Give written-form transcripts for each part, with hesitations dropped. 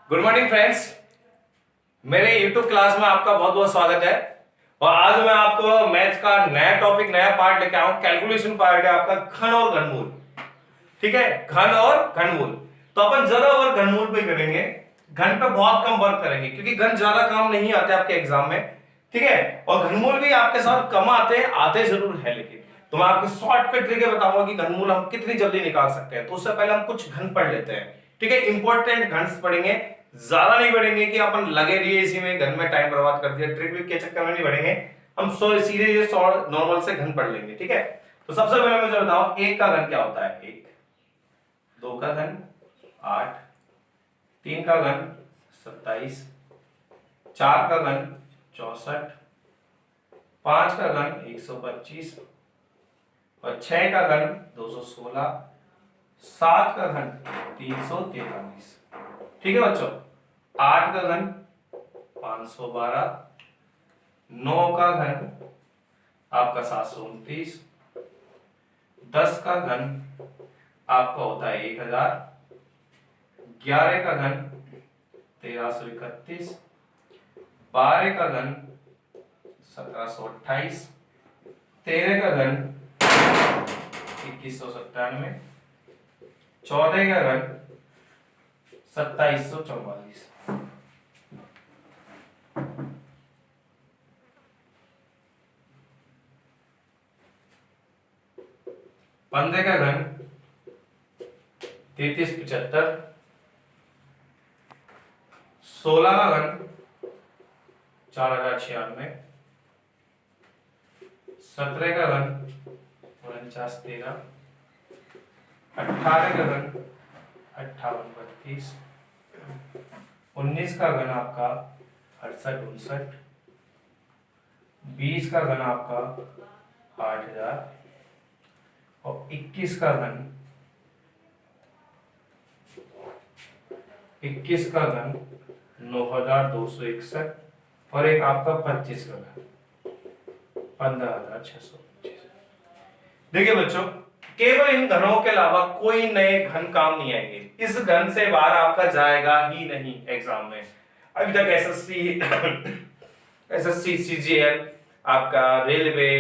Good morning friends. मेरे YouTube class में आपका बहुत बहुत स्वागत है। और आज मैं आपको मैथ्स का नया टॉपिक नया पार्ट लेके आऊं। कैलकुलेशन पार्ट है आपका घन और घनमूल। ठीक है, घन और घनमूल। तो अपन ज्यादा वर्क घनमूल पे करेंगे, घन पे बहुत कम वर्क करेंगे क्योंकि घन ज्यादा काम नहीं आते आपके एग्जाम में। ठीक है, और घनमूल भी आपके साथ कम आते जरूर है, लेकिन तो मैं आपको शॉर्टकट तरीके बताऊंगा कि घनमूल हम कितनी जल्दी निकाल सकते हैं। तो उससे पहले हम कुछ घन पढ़ लेते हैं। ठीक है, इंपॉर्टेंट घन पढ़ेंगे, ज्यादा नहीं पढ़ेंगे कि अपन लगे रहिए इसी में, घन में टाइम बर्बाद कर दिया, ट्रिक विक के चक्कर में नहीं पढ़ेंगे। हम सीधे ये नॉर्मल से घन पढ़ लेंगे। ठीक है, तो सबसे पहले मुझे बताओ एक का घन क्या होता है। एक, दो का घन 8, तीन का घन 27, चार का घन 64, पांच का घन 125 और 6 का घन 216, 7 का घन 343। ठीक है बच्चों, 8 का घन 512, 9 का घन आपका 729, 10 का घन आपका होता है 1000, 11 का घन 1331, 12 का घन 1728, 13 का घन 2197, 14 का घन 2744, 15 का घन 3375, 16 का घन 4096, 17 का घन 4913, 18 का घन 5832, 19 का घन आपका 6859, 20 का घन आपका 8000 और 21 का घन 9261 और एक आपका 25 का घन 15625। देखिए बच्चों, केवल इन घनों के अलावा कोई नए घन काम नहीं आएंगे। इस घन से बाहर आपका जाएगा ही नहीं एग्जाम में। अभी तक एसएससी सीजीएल आपका रेलवे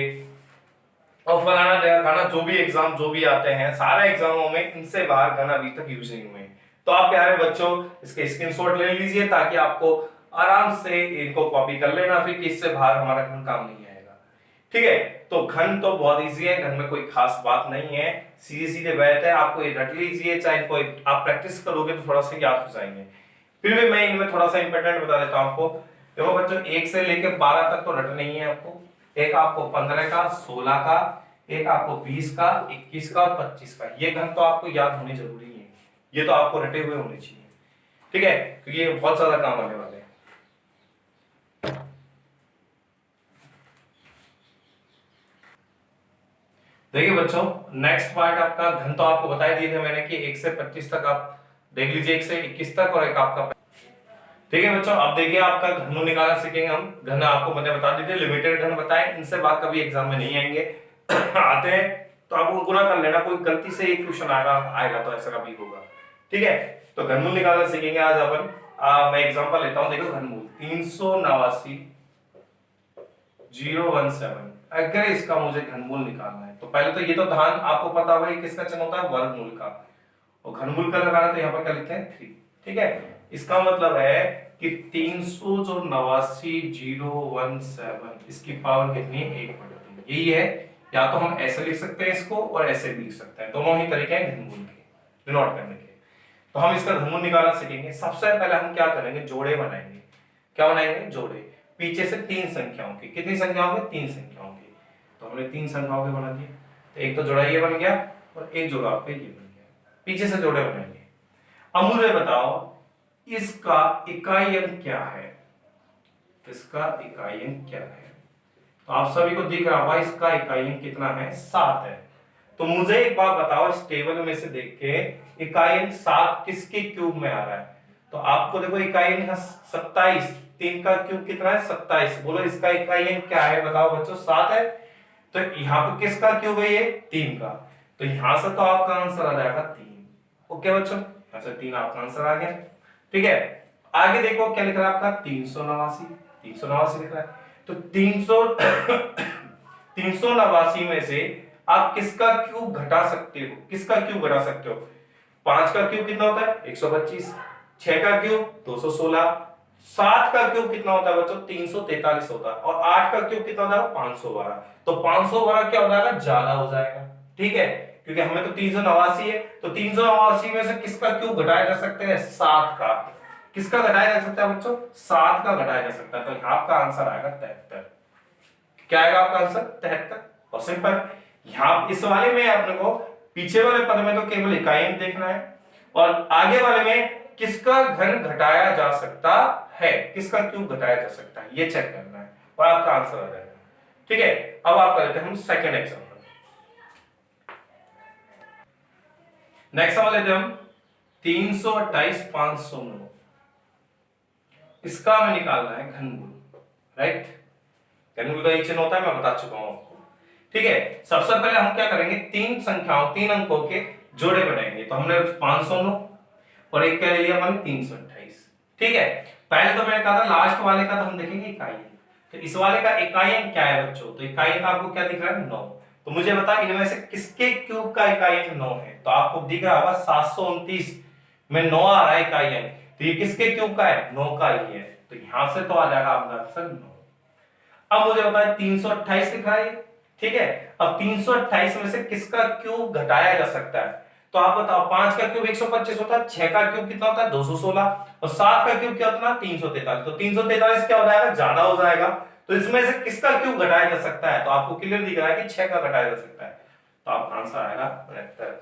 और फलाना खाना जो भी एग्जाम जो भी आते हैं, सारे एग्जामों में इनसे बाहर घन अभी तक यूज नहीं हुए। तो आप प्यारे बच्चों इसके स्क्रीनशॉट ले लीजिए ताकि आपको आराम से इनको कॉपी कर लेना, फिर इससे बाहर हमारा घन काम नहीं आएगा। ठीक है, तो घन तो बहुत इजी है, घन में कोई खास बात नहीं है, सीधे सीधे बैठ है। आपको ये रट लीजिए, चाहे इनको आप प्रैक्टिस करोगे तो थोड़ा सा याद हो जाएंगे। फिर भी मैं इनमें थोड़ा सा इंपॉर्टेंट बता देता हूं आपको। देखो बच्चों, 1 से लेकर 12 तक तो रट नहीं है आपको। एक आपको 15 का, 16 का, एक आपको 20 का, 21 का और 25 का, ये घन तो आपको याद होने जरूरी है। ये तो आपको रटे हुए होने चाहिए। ठीक है, क्योंकि ये बहुत ज्यादा काम आने वाले हैं। देखिए बच्चों, नेक्स्ट पार्ट आपका घन तो आपको बता दिए थे मैंने कि 1 से 25 तक आप देख लीजिए, 1 से 21 तक और एक आपका। ठीक है बच्चों, अब देखिए आपका घन निकालना सीखेंगे हम। घन आपको मैंने बता दी थी, लिमिटेड घन बताए, इनसे बात कभी एग्जाम में नहीं आएंगे। आते हैं तो आप उनको गुना कर लेना, कोई गलती से एक क्वेश्चन आएगा तो ऐसा कभी होगा। ठीक है, तो घनमूल निकालना सीखेंगे आज अपन। मैं एग्जांपल लेता हूं, देखो घनमूल 389,017। अगर इसका मुझे घनमूल निकालना है तो पहले तो ये तो ध्यान आपको पता होगा किसका चिन्ह होता है, वर्गमूल का। और घनमूल का लगाना तो यहाँ पर क्या लिखते हैं 3। ठीक है, इसका मतलब है कि 389,017 इसकी पावर कितनी है, 1/3। यही है, या तो हम ऐसे लिख सकते हैं इसको और ऐसे भी लिख सकते हैं, दोनों ही तरीके हैं घनमूल के डिनोट करने के। तो हम इसका घनमूल निकालना सीखेंगे। सबसे पहले हम क्या करेंगे, जोड़े बनाएंगे। क्या बनाएंगे, जोड़े। पीछे से 3 संख्याओं के, कितनी संख्याओं के, 3 संख्याओं के। तो हमने 3 संख्याओं के बना दिए, तो एक तो जोड़ा ये बन गया और एक जोड़ा आपका ये बन गया। पीछे से जोड़े बनाएंगे। अब मुझे बताओ इसका इकाई अंक क्या है, इसका इकाई अंक क्या है। तो आप सभी को दिख रहा होगा इसका इकाई अंक कितना है, 7 है। तो मुझे एक बात बताओ, इस टेबल में से देख के इकाई अंक 7 किसके क्यूब में आ रहा है। तो आपको देखो इकाई अंक 27, 3 का क्यूब कितना है, 27। बोलो इसका इकाई अंक क्या है, बताओ बच्चों, 7 है। तो यहाँ पे किसका क्यूब है, ये 3 का। तो यहां से तो आपका आंसर आ जाएगा 3। ओके बच्चों, यहाँ से 3 आपका आंसर आ गया। ठीक है, आगे देखो क्या लिख रहा है आपका 389, 389 लिख रहा है। तो 300 389 में से आप किसका क्यूब घटा सकते हो, किसका क्यूब घटा सकते हो? 5 का क्यूब कितना होता है 125, 6 का क्यूब 216, 7 का क्यूब कितना होता है बच्चों 343 होता है, और 8 का क्यूब कितना होता है 512। तो 512 क्या हो जाएगा, ज्यादा हो जाएगा, ठीक है, क्योंकि हमें तो 389 है, तो 389 में से किसका क्यूब घटाया जा सकता है, 7 का। किसका घटाया जा सकता है बच्चों, 7 का घटाया जा सकता है। तो आपका आंसर आएगा 73। क्या आएगा आपका आंसर 73। और सिंपल, यहां इस वाले में अपने को पीछे वाले पद में तो केवल इकाई अंक देखना है, और आगे वाले में किसका घन घटाया जा सकता है, किसका क्यूब घटाया जा सकता है, ये चेक करना है, और आपका आंसर आ जाएगा। ठीक है, अब आप करते हैं हम सेकंड एग्जांपल। नेक्स्ट सवाल लेते हैं हम 328 509। इसका हमें निकालना है घनमूल, राइट। घनमूल का एक चिन्ह होता है, मैं बता चुका हूं आपको। ठीक है, सबसे पहले हम क्या करेंगे, तीन संख्याओं, तीन अंकों के जोड़े बनाएंगे। तो हमने 509 और एक क्या ले लिया हमने 328। ठीक है, पहले तो मैंने कहा था लास्ट वाले का तो हम देखेंगे इकाई अंक। तो इस वाले का इकाई अंक क्या है बच्चों, तो इकाई अंक आपको क्या दिख रहा है 9। तो मुझे बता इनमें से किसके क्यूब का इकाई अंक 9 है। तो आपको दिख रहा होगा 729 में 9 आ रहा है इकाई अंक, तो ये किसके क्यूब का है, 9 का ही है। तो यहां से तो आ जाएगा आपका आंसर 9। अब मुझे बताया 328 लिखा है, ठीक है। अब 328 में से किसका क्यूब घटाया जा सकता है, तो आप बताओ 5 का क्यूब 125 होता है, 6 का क्यूब कितना होता है 216, और 7 का क्यूब क्या होता है 343। तो 343 क्या हो जाएगा, ज्यादा हो जाएगा। तो इसमें से किसका क्यूब घटाया जा सकता है, तो आपको क्लियर दिख रहा है कि 6 का घटाया जा सकता है। तो आपका आंसर आएगा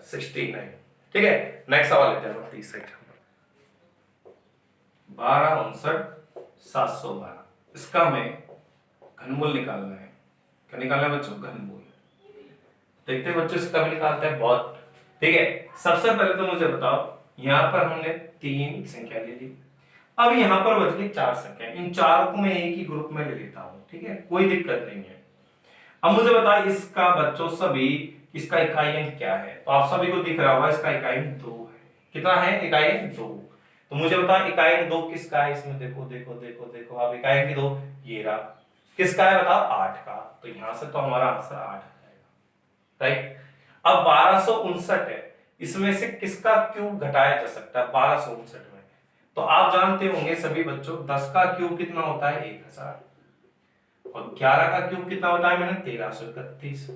69। ठीक है, नेक्स्ट सवाल लेते हैं 30 सेकंड। 1259 712, इसका हमें घनमूल निकालना है। क्या निकालना है बच्चों, घनमूल। देखते हैं बच्चों इसका भी निकालते हैं बहुत। ठीक है, सबसे पहले तो मुझे बताओ, यहां पर हमने 3 संख्या ले ली, अब यहां पर बच गई 4 संख्या, इन चारों को मैं एक ही ग्रुप में ले लेता हूं। ठीक है, कोई दिक्कत नहीं है। अब मुझे बताओ इसका बच्चों सभी, इसका इकाई अंक क्या है, तो आप सभी को दिख रहा होगा इसका इकाई अंक 2 है। कितना है इकाई अंक 2। तो मुझे बताओ इकाई अंक 2 किसका है, इसमें देखो देखो देखो देखो आप, इकाई अंक 2 ये रहा, किसका है बताओ 8 का। तो यहां से तो हमारा आंसर 8 आ जाएगा, राइट। अब 1259 है, इसमें से किसका क्यूब घटाया जा सकता है 1259 में। तो आप जानते होंगे सभी बच्चों 10 का क्यूब कितना होता है 1000, और 11 का क्यूब कितना होता है मैंने 1331।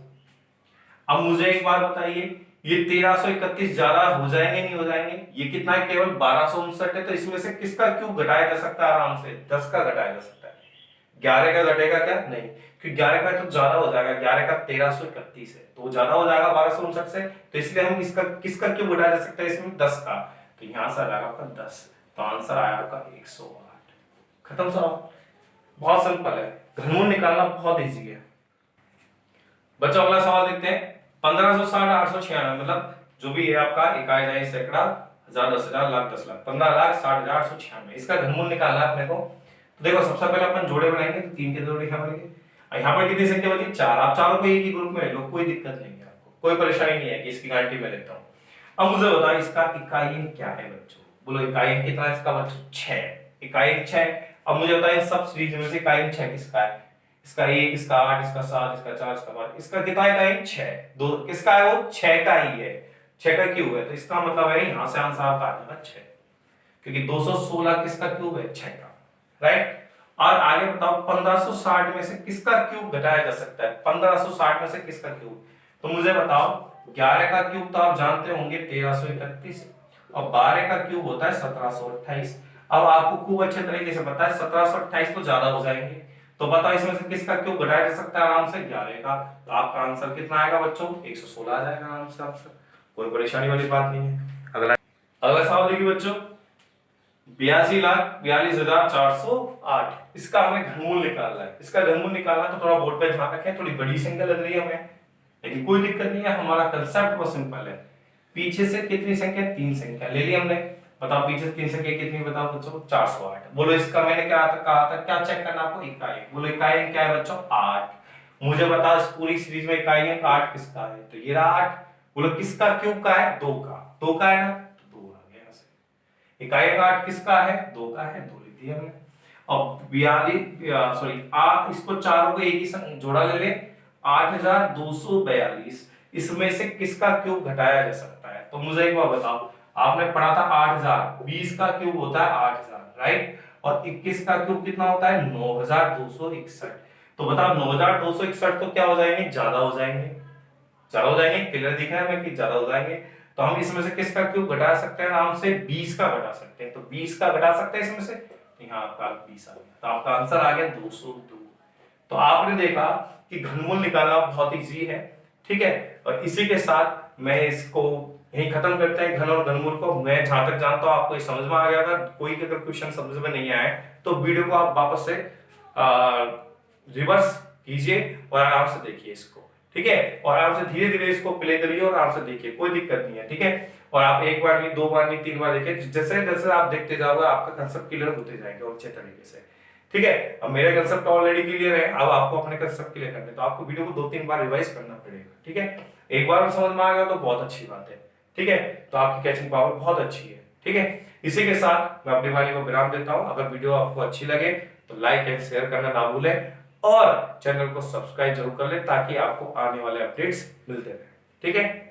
अब मुझे एक बात बताइए, ये 1331 ज्यादा हो जाएंगे नहीं हो जाएंगे, ये कितना है केवल 1259 है, तो इसमें से किसका क्यूब घटाया जा सकता है आराम से, 10 का घटाया जा सकता है। 11 का घटेगा क्या, नहीं, क्योंकि 11 का तो ज्यादा हो जाएगा, 11 का 1331 है तो ज्यादा हो जाएगा 1259 से, तो इसलिए हम इसका किसका क्यूब घटाया जा सकता है इसमें 10 का। तो यहां से आ जाएगा आपका 10, तो आंसर आया आपका 108। खत्म सवाल, बहुत सिंपल है, घनमूल निकालना बहुत इजी है। बच्चों अगला सवाल देखते हैं 1560 896, मतलब जो भी है आपका इकाई दहाई सैकड़ा हजार 10,000 लाख 10 लाख 15,60,896, इसका घनमूल निकालना है अपने को। तो देखो सबसे पहले अपन जोड़े बनाएंगे, तो 3 के जोड़े क्या बनेंगे, यहाँ पर कितनी संख्या बची 4, आप चारों को एक ही ग्रुप में ले लो, कोई दिक्कत नहीं है, आपको कोई परेशानी नहीं है कि इसकी गारंटी मैं लेता हूँ। अब मुझे बताओ इसका इकाई अंक क्या है बच्चों, बोलो इकाई अंक कितना है इसका बच्चों 6, इकाई अंक 6। अब मुझे बताओ सब सीरीज में से इकाई अंक 6 किसका है, इसका 1, इसका 8, इसका 7, इसका 4, इसका 5, इसका कितना है इकाई 6, दो किसका है वो 6 का ही है, 6 का क्यूब है। तो इसका मतलब है यहां से आंसर आपका आ जाएगा 6, क्योंकि 216 किसका क्यूब है 6 का, राइट। और आगे बताओ 1560 में से किसका क्यूब घटाया जा सकता है, 1560 में से किसका क्यूब। तो मुझे बताओ 11 का क्यूब तो आप जानते होंगे 1331, और 12 का क्यूब होता है 1728। अब आपको खूब अच्छे तरीके से पता है 1728 तो ज्यादा हो जाएंगे, तो बताओ इसमें से किसका क्यूब घटाया जा सकता है आराम से 11 का। तो आपका आंसर कितना आएगा बच्चों 116 आ जाएगा आराम से आंसर, कोई परेशानी वाली बात नहीं है। अगला अगला सवाल देखिए बच्चों 82,42,408, इसका हमें घनमूल निकालना है। इसका घनमूल निकालना तो थोड़ा बोर्ड पे ध्यान रखें, थोड़ी बड़ी संख्या लग रही है हमें, लेकिन कोई दिक्कत नहीं है, हमारा कंसेप्ट बहुत सिंपल है। पीछे से कितनी संख्या 3 संख्या ले ली हमने, बताओ पीछे से 3 संख्या कितनी, बताओ बच्चों 408। बोलो इसका मैंने क्या कहा था, क्या चेक करना आपको इकाई, बोलो इकाई अंक क्या है बच्चों 8। मुझे बताओ इस पूरी सीरीज में इकाई अंक 8 किसका है, तो ये रहा 8। बोलो किसका क्यूब का है 2 का, 2 का है ना, तो 2 आ गया यहाँ से। इकाई घात किसका है, 2 का है, 2 लिख दिया हमने। अब 42 सॉरी इसको चारों को एक ही संग जोड़ा ले ले, 8242। इसमें से किसका क्यूब घटाया जा सकता है? तो मुझे एक बार बताओ, आपने पढ़ा था 8000, 20 का क्यूब होता है 8000, राइट, और 21 का क्यूब कितना होता है 9261। तो बताओ 9261 तो क्या हो जाएंगे, ज्यादा हो जाएंगे, ज्यादा हो जाएंगे, क्लियर दिख रहा है हमें कि ज्यादा हो जाएंगे। तो हम इसमें से किसका क्यूब घटा सकते हैं, आराम से 20 का घटा सकते हैं। तो 20 का घटा सकते हैं इसमें से, तो यहाँ आपका 20 आ गया, तो आपका आंसर आ गया 202। तो आपने देखा कि घनमूल निकालना बहुत इजी है, ठीक है। और इसी के साथ मैं इसको यही खत्म करते हैं, घन और घनमूल को। मैं जहां तक जानता हूं आपको ये समझ में आ गया था। कोई अगर क्वेश्चन समझ में नहीं आए तो वीडियो को आप वापस से रिवर्स कीजिए और आराम से देखिए इसको, ठीक है। और आराम से धीरे धीरे इसको प्ले करिए और आराम से देखिए, कोई दिक्कत नहीं है, ठीक है। और आप एक बार नहीं, 2 बार नहीं, 3 बार देखिए, जैसे जैसे आप देखते जाओगे आपका कंसेप्ट क्लियर होते जाएंगे और अच्छे तरीके से, ठीक है। अब मेरा कंसेप्ट ऑलरेडी क्लियर है, अब आपको अपने कंसेप्ट क्लियर करने, तो आपको वीडियो को 2-3 बार रिवाइज करना पड़ेगा, ठीक है। एक बार में समझ में आ गया तो बहुत अच्छी बात है, ठीक है। तो आपकी कैचिंग पावर बहुत अच्छी है, ठीक है। इसी के साथ मैं अपनी वाणी को विराम देता हूं। अगर वीडियो आपको अच्छी लगे तो लाइक एंड शेयर करना ना भूलें और चैनल को सब्सक्राइब जरूर कर लें ताकि आपको आने वाले अपडेट्स मिलते रहे, ठीक है।